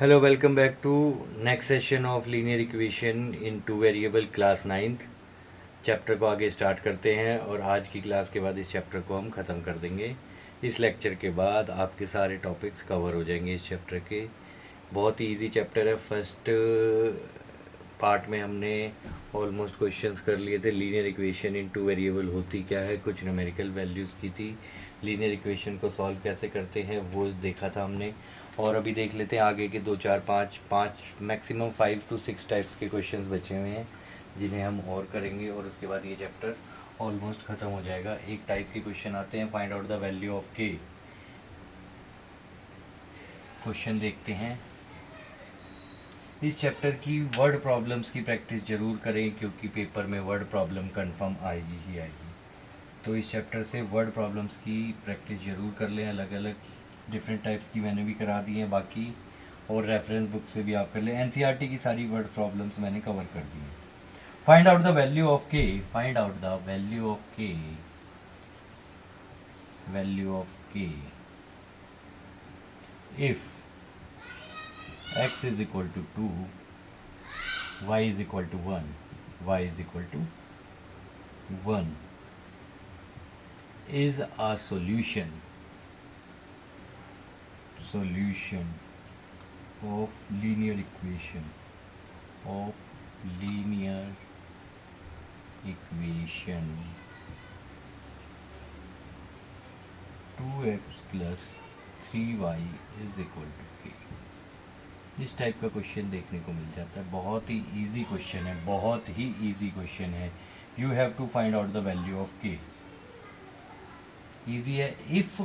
Hello, welcome back to next session of linear equation in two variable class 9th। Chapter को आगे start करते हैं और आज की क्लास के बाद इस चैप्टर को हम ख़त्म कर देंगे। इस लेक्चर के बाद आपके सारे टॉपिक्स कवर हो जाएंगे इस चैप्टर के। बहुत ही इजी चैप्टर है। फर्स्ट पार्ट में हमने ऑलमोस्ट क्वेश्चंस कर लिए थे। Linear equation in two variable होती क्या है, कुछ न्यूमेरिकल वैल्यूज़ की थी। लीनियर इक्वेशन को सॉल्व कैसे करते हैं वो देखा था हमने। और अभी देख लेते हैं आगे के 2 4 5 मैक्सिमम 5 to 6 टाइप्स के क्वेश्चंस बचे हुए हैं जिन्हें हम और करेंगे और उसके बाद ये चैप्टर ऑलमोस्ट ख़त्म हो जाएगा। एक टाइप के क्वेश्चन आते हैं, find out the value of के। क्वेश्चन देखते हैं। इस चैप्टर की वर्ड प्रॉब्लम्स की प्रैक्टिस ज़रूर करें क्योंकि पेपर में वर्ड प्रॉब्लम कंफर्म आएगी ही आएगी। तो इस चैप्टर से वर्ड प्रॉब्लम्स की प्रैक्टिस ज़रूर कर लें। अलग अलग डिफरेंट टाइप्स की मैंने भी करा दी हैं बाकी, और रेफरेंस बुक से भी आप कर लें। एनसीईआरटी की सारी वर्ड प्रॉब्लम्स मैंने कवर कर दी हैं। Find out the value of K. Find out the value of K. Value of K if x is equal to 2, y is equal to 1, y is equal to 1 is a solution of linear equation of linear equation 2x plus 3y is equal to k। इस type का question देखने को मिल जाता है। बहुत ही easy question है, बहुत ही इजी क्वेश्चन है। You have to find out the value of K. Easy है। If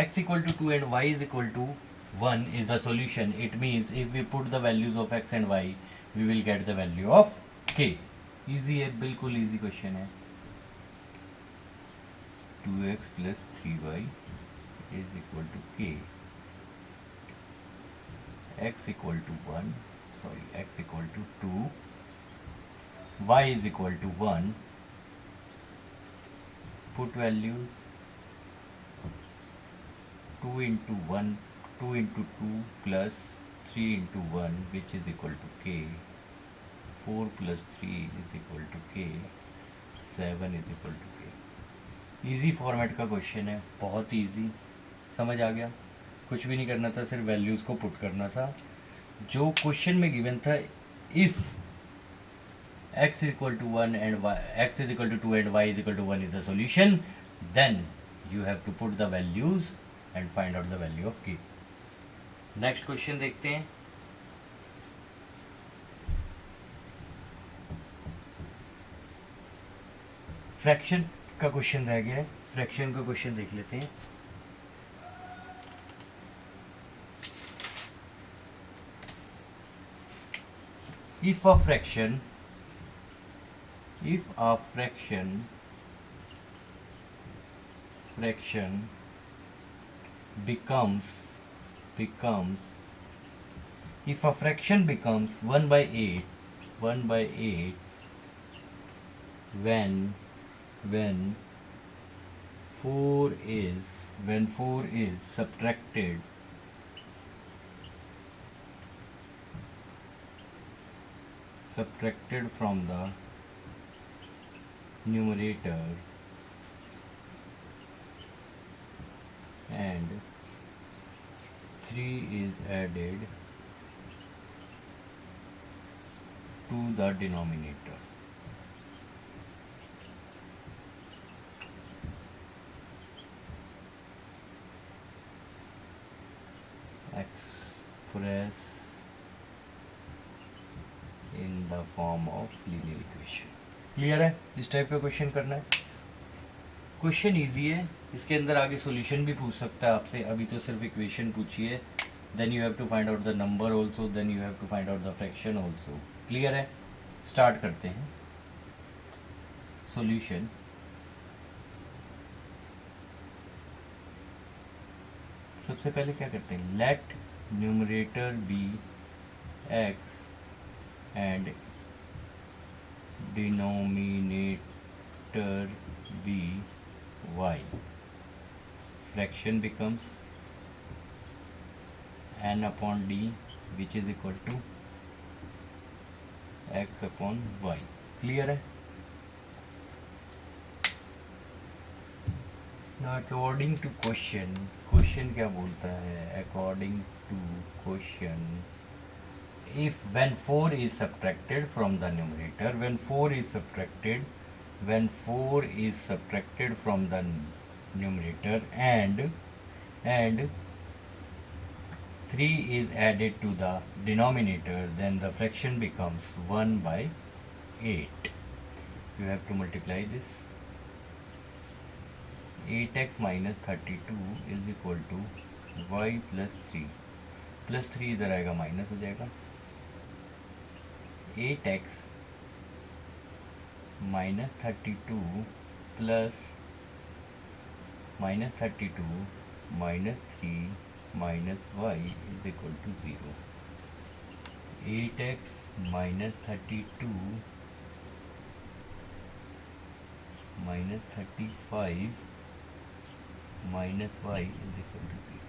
x equal to 2 and y is equal to 1 is the solution, it means if we put the values of x and y we will get the value of k। Easy है, बिल्कुल easy question है। 2x plus 3y is equal to k। x equal to 1, sorry, x equal to 2, y is equal to 1, put values 2 into 1, 2 into 2 plus 3 into 1 which is equal to k, 4 plus 3 is equal to k, 7 is equal to k। Easy format का question है, बहुत easy. समझ आ गया? कुछ भी नहीं करना था, सिर्फ वैल्यूज़ को पुट करना था जो क्वेश्चन में गिवन था। If x equal to 1 and y, x is equal to 2 and y is equal to 1 is the solution, then you have to put the values and find out the value of k। Next question देखते हैं। Fraction का question रह गया है, fraction का question देख लेते हैं। If a fraction becomes if a fraction becomes 1 by 8 when 4 is subtracted from the numerator and 3 is added to the denominator, express in the form of linear equation। Clear है? इस type का question करना है। Question easy है, इसके अंदर आगे solution भी पूछ सकता है आपसे। अभी तो सिर्फ इक्वेशन पूछिए, then you have to find out the number also, then you have to find out the fraction also. Clear है? स्टार्ट करते हैं। सॉल्यूशन सबसे पहले क्या करते हैं, let numerator be x and denominator be y, fraction becomes n upon d which is equal to x upon y. Clear है? According to question, question क्या बोलता है? According to question, if when 4 is subtracted from the numerator, when 4 is subtracted from the numerator and 3 is added to the denominator, then the fraction becomes 1 by 8. You have to multiply this. 8x minus 32 is equal to y plus 3, plus 3 इधर आएगा minus हो जाएगा। 8x minus 32 plus minus 32 minus 3 minus y is equal to 0. 8x minus 32 minus 35 minus y is equal to 0.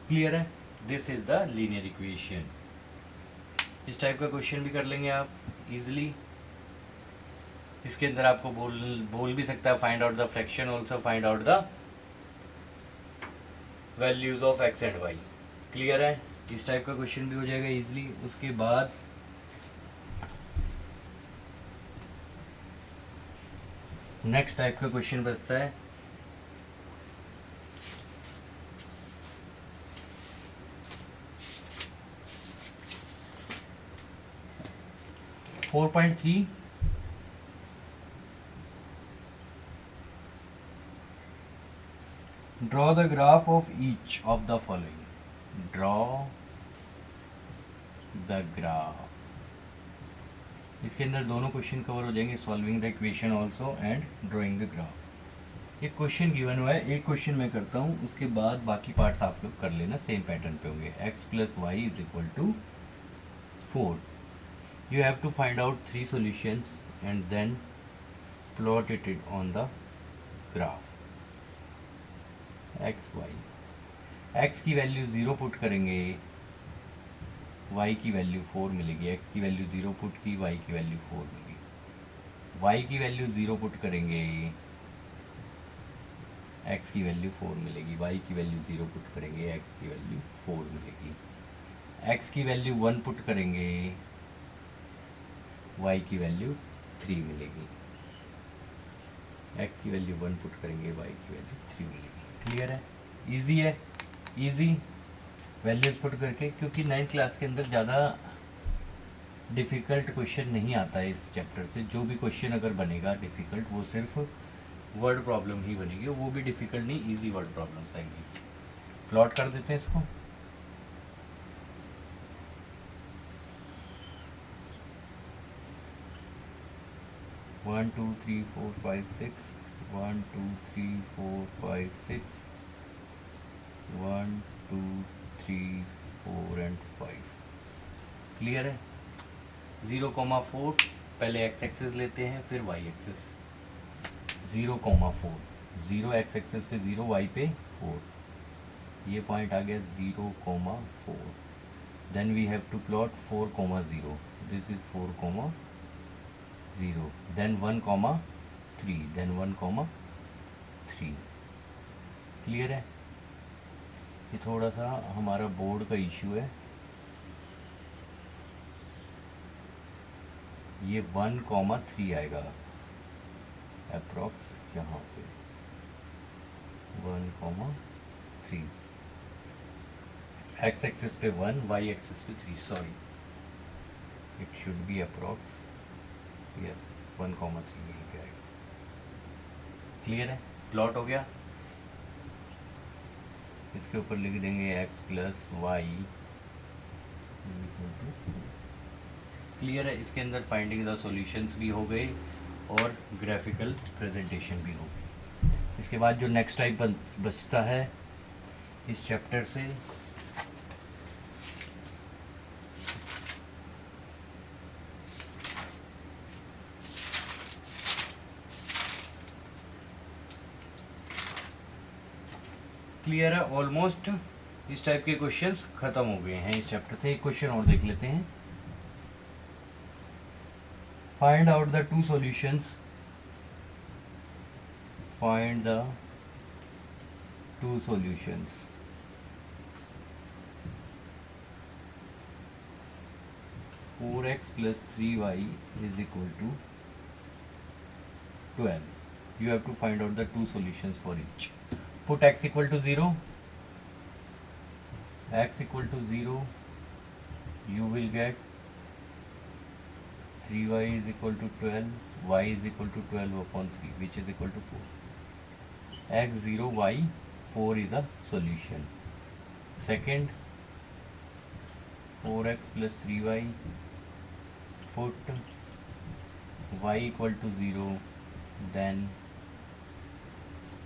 Clear है? This is the linear equation. इस type का question भी कर लेंगे आप इजीली। इसके अंदर आपको बोल भी सकता है find out the fraction, also find out the values of x and y. Clear है? इस टाइप का क्वेश्चन भी हो जाएगा इजीली। उसके बाद नेक्स्ट टाइप का क्वेश्चन बचता है 4.3 draw the graph of each of the following. Draw the graph. इसके अंदर दोनों क्वेश्चन कवर हो जाएंगे, solving the equation also and drawing the graph. एक क्वेश्चन गिवन हुआ है, एक क्वेश्चन मैं करता हूँ, उसके बाद बाकी पार्ट्स आप लोग कर लेना, सेम पैटर्न पे होंगे। x plus y is equal to 4। You have to find out 3 solutions and then plot it on the graph. x y, x की वैल्यू 0 पुट करेंगे, y की वैल्यू 4 मिलेगी। x की वैल्यू 0 पुट की, y की value 4 मिलेगी। y की value 0 put करेंगे, x की वैल्यू 4 मिलेगी। y की वैल्यू 0 पुट करेंगे, x की वैल्यू 4 मिलेगी। x की वैल्यू 1 पुट करेंगे, y की वैल्यू 3 मिलेगी। x की वैल्यू 1 पुट करेंगे, y की वैल्यू 3 मिलेगी। क्लियर है? इजी है, इजी वैल्यूज पुट करके, क्योंकि 9th क्लास के अंदर ज़्यादा डिफ़िकल्ट क्वेश्चन नहीं आता है इस चैप्टर से। जो भी क्वेश्चन अगर बनेगा डिफ़िकल्ट, वो सिर्फ वर्ड प्रॉब्लम ही बनेगी, वो भी डिफ़िकल्ट नहीं, इजी वर्ड प्रॉब्लम्स आएंगी। प्लॉट कर देते हैं इसको। One two three four five six, 1 2 3 4 5 6, 1 2 3 4 and 5। Clear है? 0,4 पहले एक्स एक्सिस लेते हैं, फिर वाई एक्सिस। 0,4, 0 एक्स एक्सिस पे 0, वाई पे 4, ये पॉइंट आ गया 0,4। Then we have to plot 4,0, this is 4,0, then 1,3, then 1,3। Clear है? ये थोड़ा सा हमारा बोर्ड का इशू है। ये 1,3 आएगा अप्रॉक्स, यहाँ पे 1,3। एक्स एक्सिस पे 1, वाई एक्सिस पे 3, sorry, it should be approx, yes 1,3 यहीं पे आएगा। क्लियर है? प्लॉट हो गया। इसके ऊपर लिख देंगे x प्लस वाई। क्लियर है? इसके अंदर फाइंडिंग द सॉल्यूशंस भी हो गए और ग्राफिकल प्रेजेंटेशन भी हो गई। इसके बाद जो नेक्स्ट टाइप बचता है इस चैप्टर से, क्लियर है? ऑलमोस्ट इस टाइप के क्वेश्चंस खत्म हो गए हैं इस चैप्टर से। एक क्वेश्चन और देख लेते हैं। Find out the two solutions, find the two solutions. Four x plus 3y is equal to 12. You have to find out the two solutions for each. Put x equal to 0. X equal to 0. You will get 3y is equal to 12. Y is equal to 12 upon 3, which is equal to 4. X 0, y 4 is a solution. Second, 4x plus 3y. Put y equal to 0, then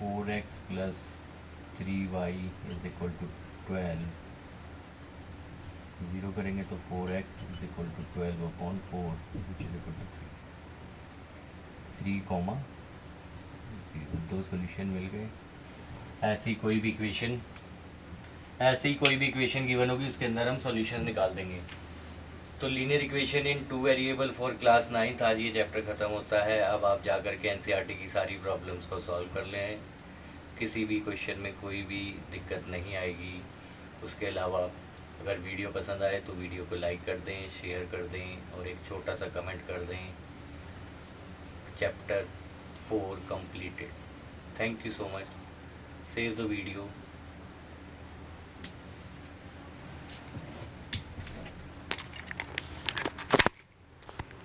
4x plus 3y is equal to 12. 0 करेंगे तो 4x is equal to 12 upon 4, which is equal to 3. 3, 0, दो solution मिल गए। ऐसी कोई भी equation given होगी उसके अंदर हम सॉल्यूशन निकाल देंगे। तो linear equation in two variable for class 9 आज ये चैप्टर ख़त्म होता है। अब आप जा कर के एनसीईआरटी की सारी प्रॉब्लम्स को सॉल्व कर लें। किसी भी क्वेश्चन में कोई भी दिक्कत नहीं आएगी। उसके अलावा अगर वीडियो पसंद आए तो वीडियो को लाइक कर दें, शेयर कर दें और एक छोटा सा कमेंट कर दें। Chapter 4 completed. Thank you so much. Save the video.